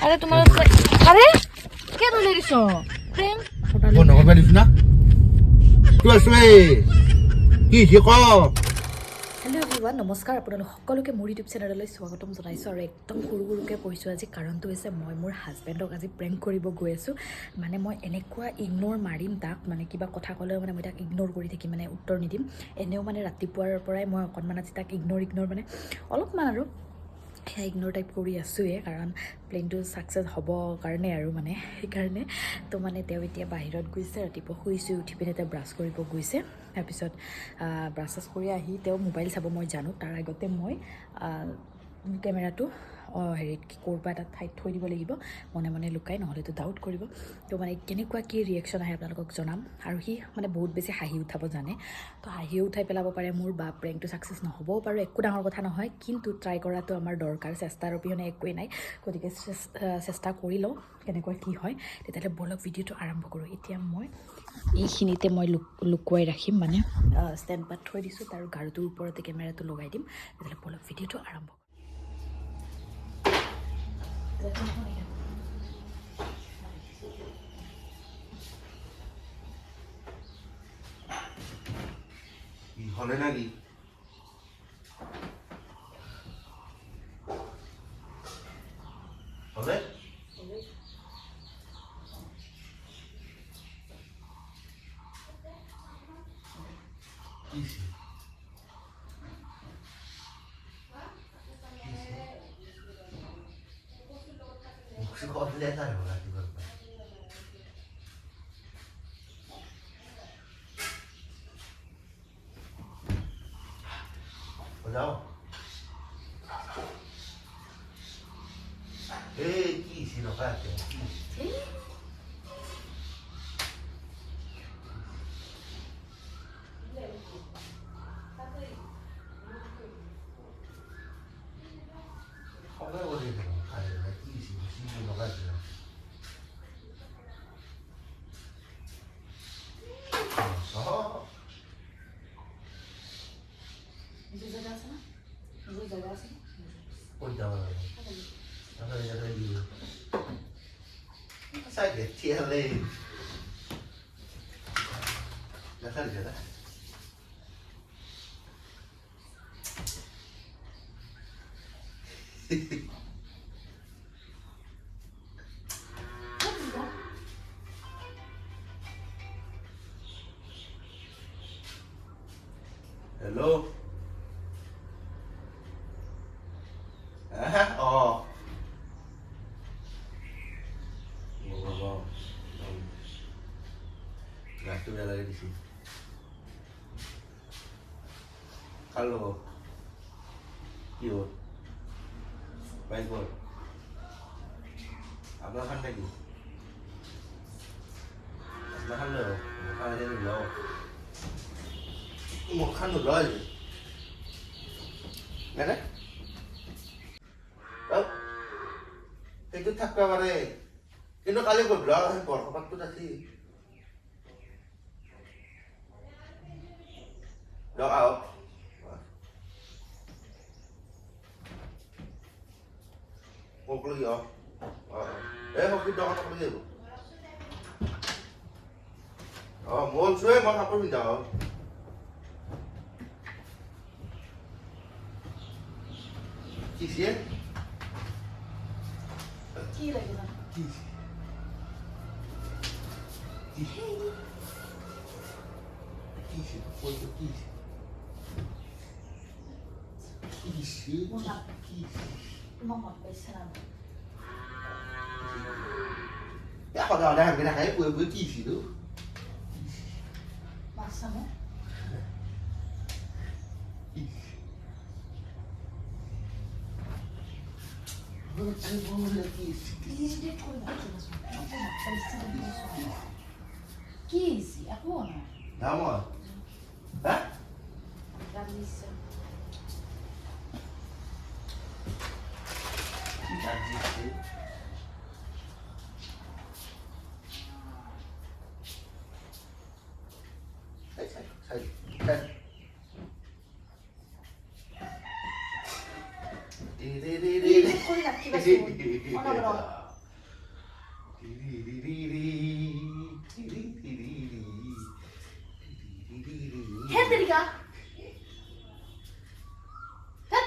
আৰে তোমাৰ আৰে কে ধৰে দিছো প্ৰেম বন্ধ কৰবা দিছ না তুই আসলে কি শিক হেল্ল' এভৰিৱান নমস্কাৰ আপোনালোক সকলোকে মোৰ ইউটিউব চেনেললৈ স্বাগতম জনাইছোঁ আৰু একদম সৰু সৰুকৈ কৈছোঁ আজি কাৰণটো হৈছে মই মোৰ হাজবেণ্ডক আজি প্ৰেংক কৰিব গৈ আছোঁ মানে মই এনেকুৱা ইগন'ৰ মাৰিম তাক মানে কিবা কথা ক'লেও মানে মই তাক ইগন'ৰ কৰি থাকিম মানে উত্তৰ নিদিম এনেও মানে ৰাতিপুৱাৰ পৰাই মই অকণমান আজি তাক ইগন'ৰ মানে অলপমান আৰু সেয়া ইগন'ৰ টাইপ কৰি আছোঁৱে কাৰণ প্লেনটো ছাকচেছ হ'ব কাৰণে আৰু মানে সেইকাৰণে তো মানে তেওঁ এতিয়া বাহিৰত গৈছে ৰাতিপুৱা শুই উঠি পিনে তেওঁ ব্ৰাছ কৰিব গৈছে তাৰপিছত ব্ৰাছ চাছ কৰি আহি তেওঁ মোবাইল চাব মই জানো তাৰ আগতে মই কেমেৰাটো হেৰিত ক'ৰবাত এটা ঠাইত থৈ দিব লাগিব মনে মনে লুকাই নহ'লেতো ডাউট কৰিব তো মানে কেনেকুৱা কি ৰিয়েকশ্যন আহে আপোনালোকক জনাম আৰু সি মানে বহুত বেছি হাঁহি উঠাব জানে তো হাঁহিও উঠাই পেলাব পাৰে মোৰ বা প্ৰেংকটো ছাকচেছ নহ'বও পাৰে একো ডাঙৰ কথা নহয় কিন্তু ট্ৰাই কৰাটো আমাৰ দৰকাৰ চেষ্টাৰ অবিহনে একোৱেই নাই গতিকে চেষ্টা কৰি লওঁ কেনেকুৱা কি হয় তেতিয়াহ'লে বলক ভিডিঅ'টো আৰম্ভ কৰোঁ এতিয়া মই এইখিনিতে মই লুকুৱাই ৰাখিম মানে ষ্টেণ্ড পাত থৈ দিছোঁ তাৰ গাৰুটোৰ ওপৰতে কেমেৰাটো লগাই দিম তেতিয়াহ'লে বলক ভিডিঅ'টো আৰম্ভ কৰোঁ হলে নাকি হবে मुझसे कॉल लेता है बोला कि बस हो जाओ কি ছিল কাছে খবর বলে দিল আরে কি ছিল ছিল কাছে Sai che tia lei la salita hello oh গাছটো বেয়া লাগে দিছি খালো কি হল বাইক বল আপনার খান নাকি আপনার খান লো খাওয়া যায় লো মুখ খান লয় না সেইটো থাকবা পারে কিন্তু কালি গধূলা বৰসভাতটোত আছি Được không? Một ly hả? Ê, không biết đó nó có gì không? Muốn xuế mà không có gì đâu. Chị xế? কি লাগে না Chị Chị Chị Ôi, chị তোমাক মন পাইছে না Các họ đòi đang cái này với kỳ gì nữa মাছা মোক কি হৈছে একো নাই Vamos. Hả? ৰান্ধিছে কৰি ৰাখিবাচোন অনবৰত হেট তেৰিকা হেট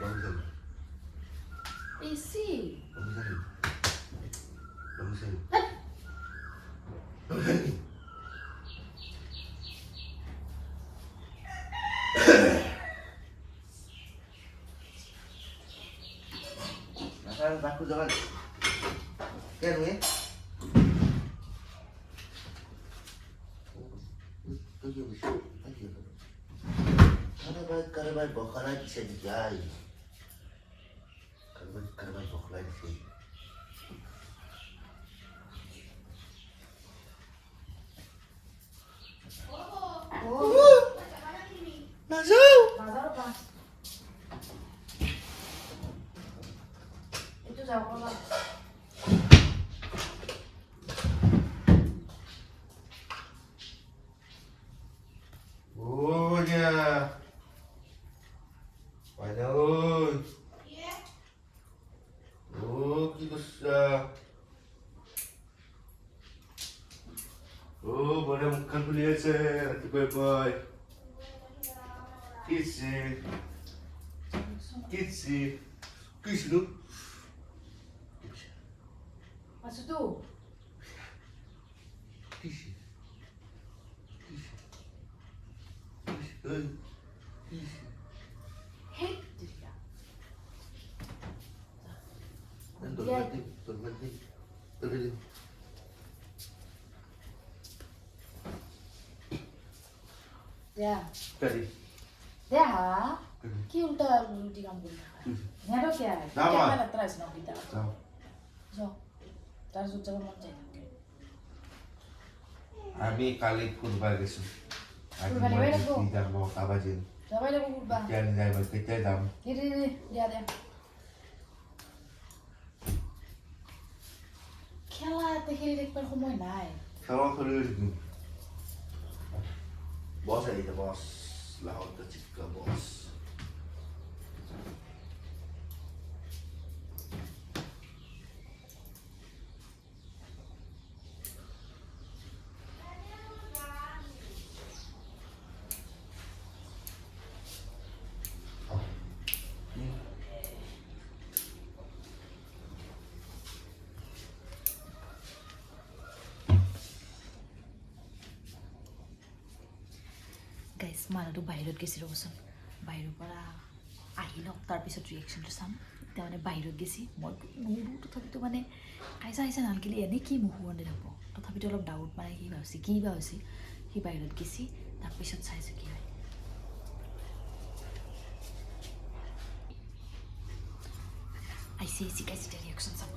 Bangsan. AC Bangsan. Bangsan. হেট Bangsan. Nasaan aku jangan. Kan ya? Tujuh besok. Karena baik bakalan bisa dijahit. Karena baik bakalan sih. Nasıl? নাযাওঁ পা এইটো যাব পাৰা Oh ya. Banyak oi. Oh, kita Oh, boleh makan kuliah saya. Nanti bye-bye. Kisi. Kisi. Kisi lu. আছোতো Kisi. Kisi. Kisi. Oi. Kisi. হেট তেৰিকা Dan termati. Termati. দিয়া Tadi. দিয়া কি উল্টা উল্টি কাম কৰি থাকা সিহঁতক কিয় যাম মই। লেতেৰা আছে ন পিতা Tahu. যাওঁ তাৰ য'ত যাব মন যায় থাকে আমি কালি ফুটবল গেছো আজি ফুটবল মই এবাৰ যাব? ডিউটি যাম নটা বাজিল যাবাই লাগিব কুৰবা কেতিয়া যাই মই কেতিয়া যাম দিয়া দিয়া খেলা ইয়াতে খেলি থাকিবৰ সময় নাই খেলা খেলি থাকিম বস আহিছে বস লাহোৰ চিক্কা বস গাইজ মানুহটো বাহিৰত গেছি ৰ'বচোন বাহিৰৰ পৰা আহি লওক তাৰপিছত ৰিয়েকশ্যনটো চাম এতিয়া মানে বাহিৰত গেছি মই মোৰো তথাপিতো মানে কাইজা আহিছে নালগিলে এনেই কি মুখ বন্ধি থাকব তথাপিতো অলপ ডাউট মানে কি বা হৈছে সি বাহিৰত গেছি তাৰপিছত চাইছোঁ কি হয় আহিছে গাইজ এতিয়া ৰিয়েকশ্যন চাম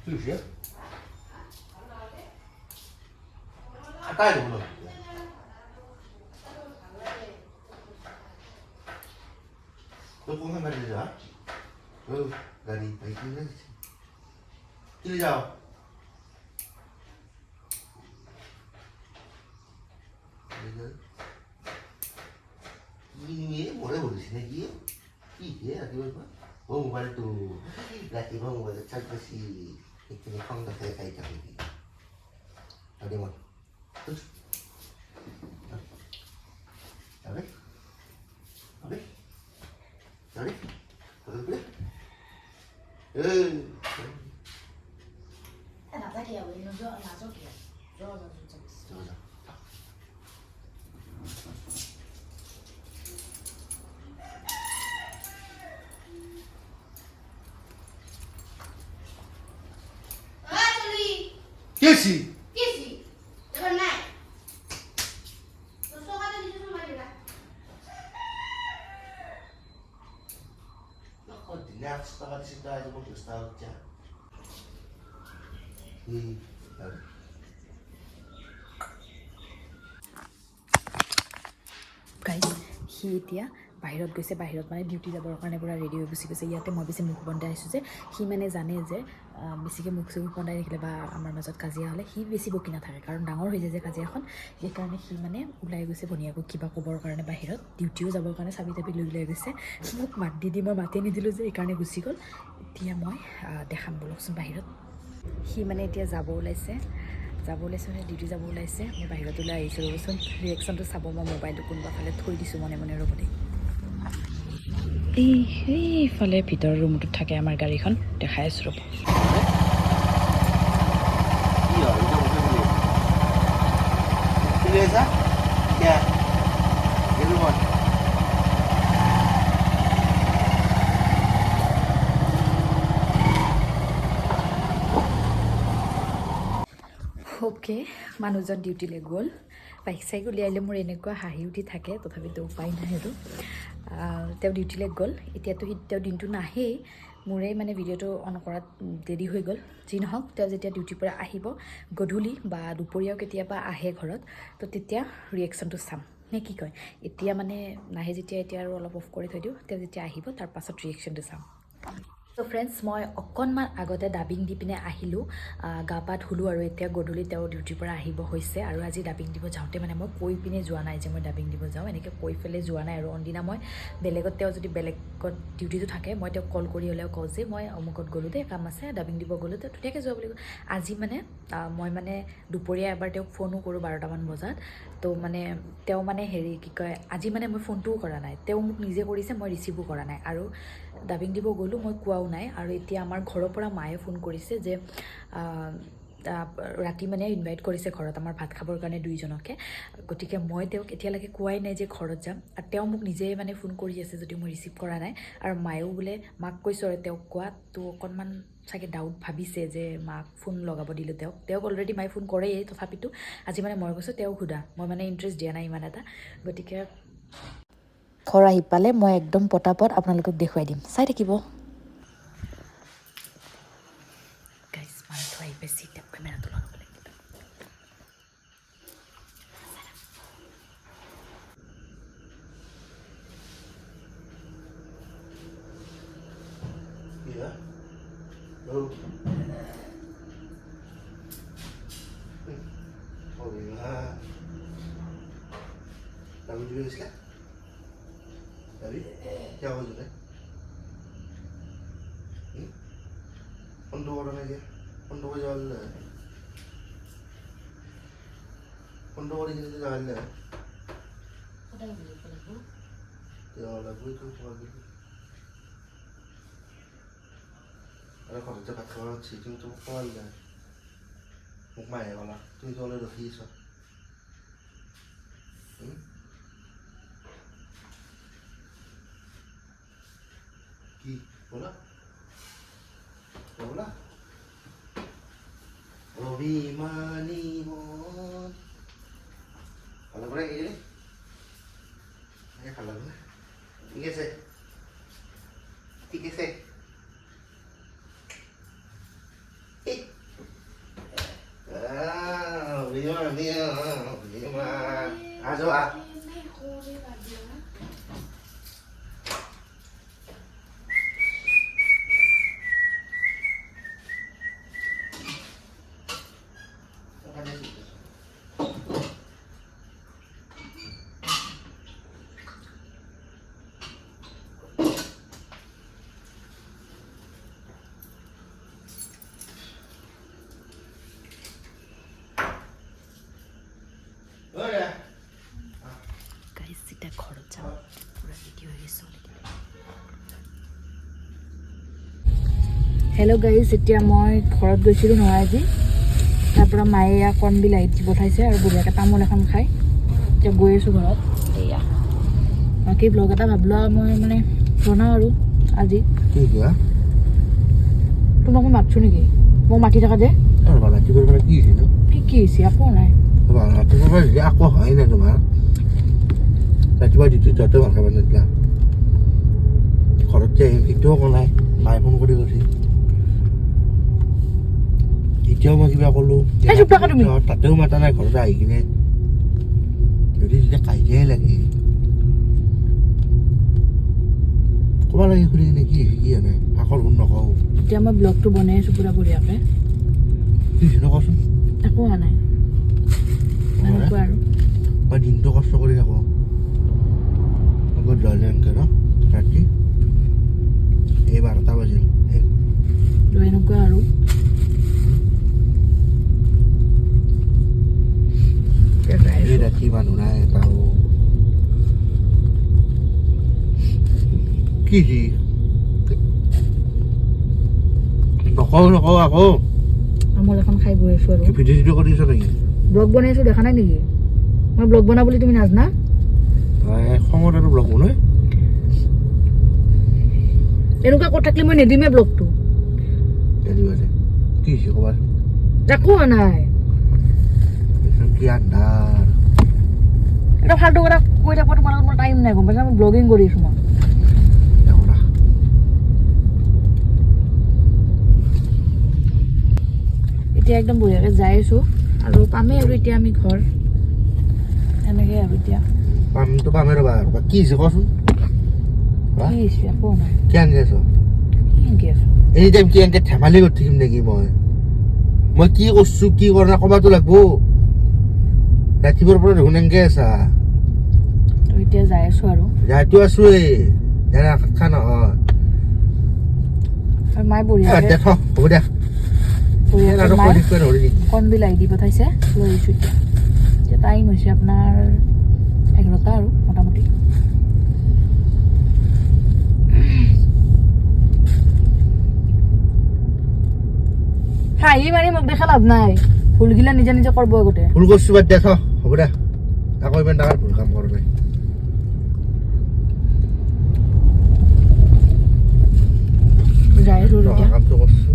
Terus ya? Kata itu belum. Tôi cũng hay đi rồi. Gari phải đi đấy. Đi đâu? Ini boleh boleh sini dia. Iya, dia apa? Oh, mobile tu. Lagi mau mobile charge si itu ni kang dah saya kaitkan lagi. Ada mana? Terus. Ada? Ada? Ada? Ada? 나자기야 왜 이런 저 나저기야 저 Coba. Kesi. Kau dinak setengah di situ aja mau terus tahu aja. Guys সি এতিয়া বাহিৰত গৈছে বাহিৰত মানে duty যাবৰ কাৰণে পূৰা ready হৈ গুচি গৈছে ইয়াতে মই বেছি মুখ বন্ধাই আহিছোঁ যে সি মানে জানে যে বেছিকৈ মুখ চুখ বন্ধাই থাকিলে বা আমাৰ মাজত কাজিয়া হ'লে সি বেছি বকি নাথাকে কাৰণ ডাঙৰ হৈ যায় যে কাজিয়াখন সেইকাৰণে সি মানে ওলাই গৈছে ভনীয়েকক কিবা ক'বৰ কাৰণে বাহিৰত ডিউটিও যাবৰ কাৰণে চাবি তাবি লৈ ওলাই গৈছে মোক মাত দি মই মাতে নিদিলোঁ যে সেইকাৰণে গুচি গ'ল এতিয়া মই দেখাম বলকচোন বাহিৰত সি মানে এতিয়া যাব ওলাইছে মানে ডিউটি যাব ওলাইছে মই বাহিৰত ওলাই আহিছোঁ ৰ'বচোন ৰিয়েকশ্যনটো চাব মই মোবাইলটো কোনোবা ফালে থৈ দিছোঁ মনে মনে ৰ'ব দেই এইফালে ভিতৰৰ ৰুমটোত থাকে আমাৰ গাড়ীখন দেখাই আছোঁ ৰ'ব Beleza? Yeah. Good one. Okay মানুহজন ডিউটিলৈ গ'ল বাইক চাইক উলিয়াইলে মোৰ এনেকুৱা হাঁহি উঠি থাকে তথাপিতো উপায় নাই আৰু তেওঁ ডিউটিলৈ গ'ল এতিয়াতো তেওঁ দিনটো নাহেই মোৰেই মানে ভিডিঅ'টো অন কৰাত দেৰি হৈ গ'ল যি নহওক তেওঁ যেতিয়া ডিউটিৰ পৰা আহিব গধূলি বা দুপৰীয়াও কেতিয়াবা আহে ঘৰত তো তেতিয়া ৰিয়েকশ্যনটো চাম নে কি কয় এতিয়া মানে নাহে যেতিয়া এতিয়া আৰু অলপ অফ কৰি থৈ দিওঁ তেওঁ যেতিয়া আহিব তাৰ পাছত ৰিয়েকশ্যনটো চাম তো ফ্ৰেণ্ডছ মই অকণমান আগতে ডাবিং দি পিনে আহিলোঁ গা পা ধুলোঁ আৰু এতিয়া গধূলি তেওঁ ডিউটিৰ পৰা আহিব হৈছে আৰু আজি ডাবিং দিব যাওঁতে মানে মই কৈ পিনে যোৱা নাই যে মই ডাবিং দিব যাওঁ এনেকৈ কৈ পেলাই যোৱা নাই আৰু অনদিনা মই বেলেগত তেওঁ যদি বেলেগত ডিউটিটো থাকে মই তেওঁক কল কৰি হ'লেও কওঁ যে মই অমুকত গ'লোঁ দেই কাম আছে ডাবিং দিব গ'লোঁ তেওঁ ধুনীয়াকৈ যোৱা বুলি কওঁ আজি মানে মই মানে দুপৰীয়া এবাৰ তেওঁক ফোনো কৰোঁ 12টামান বজাত তো মানে তেওঁ মানে হেৰি কি কয় আজি মানে মই ফোনটোও কৰা নাই তেওঁ মোক নিজে কৰিছে মই ৰিচিভো কৰা নাই আৰু ডাবিং দিব গ'লোঁ মই কোৱাও নাই আৰু এতিয়া আমাৰ ঘৰৰ পৰা মায়ে ফোন কৰিছে যে ৰাতি মানে ইনভাইট কৰিছে ঘৰত আমাৰ ভাত খাবৰ কাৰণে দুইজনকে গতিকে মই তেওঁক এতিয়ালৈকে কোৱাই নাই যে ঘৰত যাম আৰু তেওঁ মোক নিজে মানে ফোন কৰি আছে যদিও মই ৰিচিভ কৰা নাই আৰু মায়েও বোলে মাক কৈছোঁ আৰু তেওঁক কোৱাত তো অকণমান চাগে ডাউট ভাবিছে যে মাক ফোন লগাব দিলোঁ তেওঁক অলৰেডি মায়ে ফোন কৰেই তথাপিতো আজি মানে মই কৈছোঁ তেওঁক সোধা মই মানে ইণ্টাৰেষ্ট দিয়া নাই ইমান এটা গতিকে ঘৰ আহি পালে মই একদম পটাপট আপোনালোকক দেখুৱাই দিম চাই থাকিব গাইজ মানুহটো আহি পাইছে এতিয়া কেমেৰাটো লগাব লাগিব Yeah. Oh. Oh, yeah. David juga isla. David, क्या हो जाता है? Untuk orang aja, untuk jual. Untuk orang ini jual. Jual lagu itu jual. Ada kalau cepat kalau cincin tu kual dah. Mukmai kalau tu jual ada hisa. Ki, bola? Bola? Obimani mon. Kalau berapa ini? Ayah kalau berapa? Tiga set. Bima. Ajo ah. Guys এতিয়া ঘৰত যাম পূৰা ready হৈ গৈছোঁ hello' guys এতিয়া মই ঘৰত গৈছিলোঁ নহয় আজি তাৰপৰা মায়ে এয়া কণ বিলাহীত দি পঠাইছে আৰু বঢ়িয়াকৈ তামোল এখন খাই এতিয়া গৈ আছোঁ ঘৰত এয়া বাকী ব্লগ এটা ভাবিলোঁ আৰু মই মানে বনাওঁ আৰু আজি তোমাক মই মাতিছোঁ নেকি মোক মাতি থকা যে কি হৈছে একো নাই আকৌ হয় না তোমাৰ ৰাতিপুৱা যিটো য'তে ভাল খাব নিদিলা ঘৰত যে সেইটোও কোৱা নাই মায়ে ফোন কৰি কৈছে এতিয়াও মই কিবা ক'লোঁ তাতেও মাতা নাই ঘৰতে আহি কিনে যদি যেতিয়া কাজিয়াই লাগে ক'ব লাগে খুলি কিনে কি এনে আখৰ গুণ নকওঁ এতিয়া মই ব্লগটো বনাই আছোঁ পুৰা বঢ়িয়াকৈ কি নকওঁচোন একো হোৱা নাই এনেকুৱা আৰু মই দিনটো কষ্ট কৰি থাকোঁ আকৌ জলে এনেকৈ ন ৰাতি এই 12টা বাজিল এনেকুৱা আৰু এই ৰাতি মানুহ নাই এটাও কি নকওঁ আকৌ আমল এখন খাই গৈ আছোঁ আৰু কি ভিডিঅ' কৰিছ নেকি ব্লগ বনাই আছোঁ দেখা নাই নেকি মই ব্লগ বনা বুলি তুমি নাজানা খঙত আৰু ব্লগ বনাই এনেকুৱা ক'ত থাকিলে মই নিদিমেই ব্লগটো কি হৈছে ক'বাৰ একো হোৱা নাই কি আন্ধাৰ এটা ফাল্টু কথা কৈ থাকোঁ তোমাৰ লগত মোৰ টাইম নাই গম পাইছা মই ব্লগিং কৰি আছোঁ মই এতিয়া একদম বঢ়িয়াকৈ যাই আছোঁ আৰু পামেই আৰু এতিয়া আমি ঘৰ এনেকৈ আৰু এতিয়া পামটো পামেই ৰ'বা কি হৈছে কচোন কি হৈছে একো নাই কি আনি আছ কি এনেকৈ আছোঁ এনি টাইম কি এনেকৈ ধেমালি কৰি থাকিম নেকি মই কি কৰিছোঁ কি কৰা নাই ক'বাতো লাগব ৰাতিপুৱাৰ পৰা দেখোন এনেকৈ আছা তো এতিয়া যাই আছোঁ আৰু যাইতো আছোৱেই খা নহয় আৰু মায়ে বঢ়িয়াকৈ দে থ হ'ব দে আৰু কৈ থাকিব নৰি নেকি কণ বিলাহী দি পঠাইছে লৈ আহিছোঁ এতিয়া এতিয়া টাইম হৈছে আপোনাৰ 11টা আৰু মোটামুটি হাঁহি মাৰি মোক দেখা লাভ নাই ভুলগিলা নিজে নিজে কৰিব আগতে ভুল কৰিছোঁ বাদ দে থ হ'ব দে আকৌ ইমান ডাঙৰ ভুল কাম কৰ নাই যাই আছোঁ এতিয়া কামটো কৰিছোঁ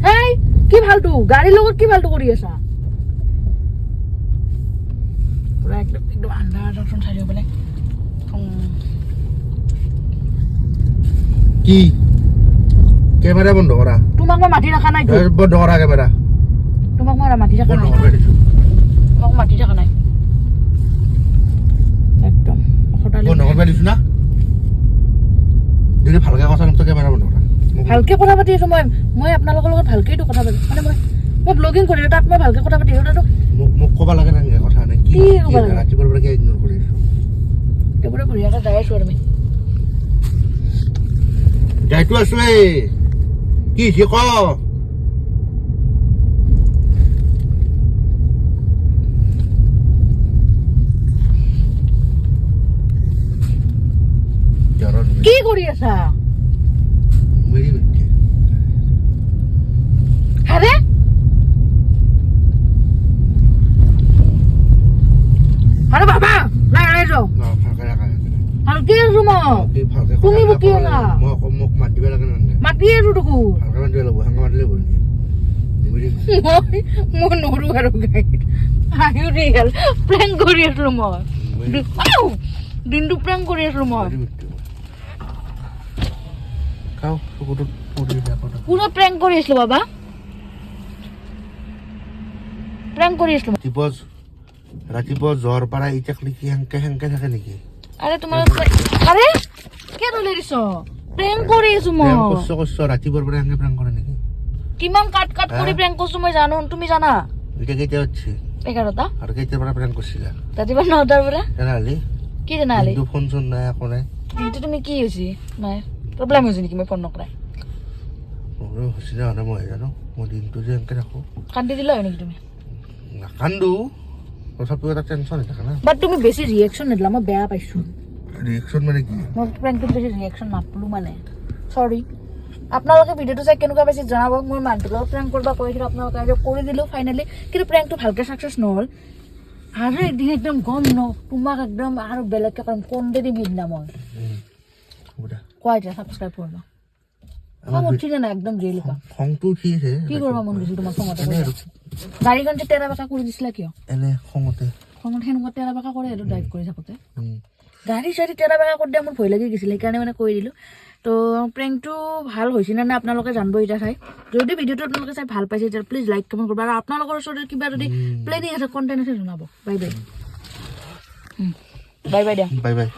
হেই কি ফাল্টু গাড়ীৰ লগত কি ফাল্টু কৰি আছা পুৰা একদম একদম আন্ধাৰ দৰ্শন চাৰিও পেলাই কি কেমেৰা বন্ধ কৰা তোমাক মই মাতি থকা নাই বন্ধ কৰা কেমেৰা তোমাক মই মাতি থকা বন্ধ নাই কৰি দিছোঁ তোমাক মাতি থকা নাই একদম বন্ধ কৰিব দিছোঁ না যদি ভালকৈ কথা নকওঁ কেমেৰা বন্ধ কৰা ভালকে কথা পাতি আছো মই আপোনালোকৰ লগত ভালকেইতো কথা পাতি মানে মই ব্লগিং কৰি তাত মই ভালকে কথা পাতি আছো তাতো মোক ক'ব লাগে না কথা নাই কি ক'ব লাগে ৰাতিপুৱাৰ পৰা কি ইগনোৰ কৰি আছোঁ একেবাৰে বঢ়িয়াকৈ যাই আছো আৰু আমি যাইতো আছোৱেই কি হৈছে ক কি কৰি আছা মেৰি বেটি আৰে আৰে বাবা নাই নাই যাও না ভালকৈ ৰাখা ভালকে আছো মই তুমি বকিও না মোক মাত দিব লাগে না মাতি আছো তোকো ভালকৈ মাত দিব লাগিব হেঙা মাত দিব নেকি মই নৰো আৰু গাই আয়ো ৰিয়েল প্ৰেংক কৰি আছো মই দিনটো প্ৰেংক কৰি আছো মই খাও চকুটোত পৰি যাব পুৰো প্ৰ্যাঙ্ক কৰে আসলো বাবা প্ৰ্যাঙ্ক কৰে আসলো ৰাতিপুৱা জ্বৰ পাৰা ইটাকলি কি হেংকে থাকে নেকি আৰে তোমাৰ আৰে কে ধৰে দিছো প্ৰ্যাঙ্ক কৰে আছো মই কষ্ট ৰাতিপুৱাৰ পৰা হেংকে প্ৰেংক কৰে নেকি কিমান কাট কাট কৰে প্ৰ্যাঙ্ক কৰছো মই জানো তুমি জানা এটা কেতিয়া হচ্ছে 11টা আৰু কেতিয়াৰ পৰা প্ৰেংক কৰিছিলা ৰাতিপুৱা 9টাৰ পৰা তেনেহ'লে কি জানালে কিন্তু ফোন চোন নাই একো নাই কিন্তু তুমি কি হইছি নাই প্রবলেম হইছে নেকি মই ফোন নকৰাই হৈছে না মই জানো মই দিনটো যে এনেকৈ ৰাখোঁ কান্দি দিলা নেকি তুমি নাকান্দো তথাপিও এটা টেনশ্যন হৈ থাকে না বাট তুমি বেছি ৰিয়েকশ্যন নিদিলা মই বেয়া পাইছো ৰিয়েকশ্যন মানে কি মই প্ৰেংকটোত বেছি ৰিয়েকশ্যন নাপালো মানে সৰি আপোনালোকে ভিডিঅ'টো চাই কেনেকুৱা পাইছে জনাব মোৰ মানুহটোৰ লগত প্ৰেংক কৰিব কৈছিলোঁ আপোনালোকে কৰি দিলোঁ ফাইনেলি কিন্তু প্ৰেংকটো ভালকৈ ছাকচেছ নহ'ল আৰু এদিন একদম গম ন তোমাক একদম আৰু বেলেগকৈ কৰিম কণ্ডেদি বিন্দাম মই কোৱা এতিয়া ছাবস্ক্ৰাইব কৰিবা খং উঠিলে না একদম ৰিয়েলি কোৱা খংটো উঠি আছে কি কৰিব মন গৈছিল তোমাৰ খঙতে গাড়ীখন যে তেৰা বেকা কৰি দিছিলা কিয় এনে খঙতে সেনেকুৱা তেৰা বেকা কৰে আৰু ড্ৰাইভ কৰি থাকোঁতে গাড়ী চাড়ী তেৰা বেকা কৰি দিয়া মোৰ ভয় লাগি গৈছিলে সেইকাৰণে মানে কৈ দিলোঁ তো প্ৰেংকটো ভাল হৈছে নে নাই আপোনালোকে জানিব এতিয়া চাই যদি ভিডিঅ'টো আপোনালোকে চাই ভাল পাইছে তেতিয়া প্লিজ লাইক কমেণ্ট কৰিব আৰু আপোনালোকৰ ওচৰত কিবা যদি প্লেনিং আছে কণ্টেণ্ট আছে জনাব বাই বাই বাই বাই দিয়া বাই বাই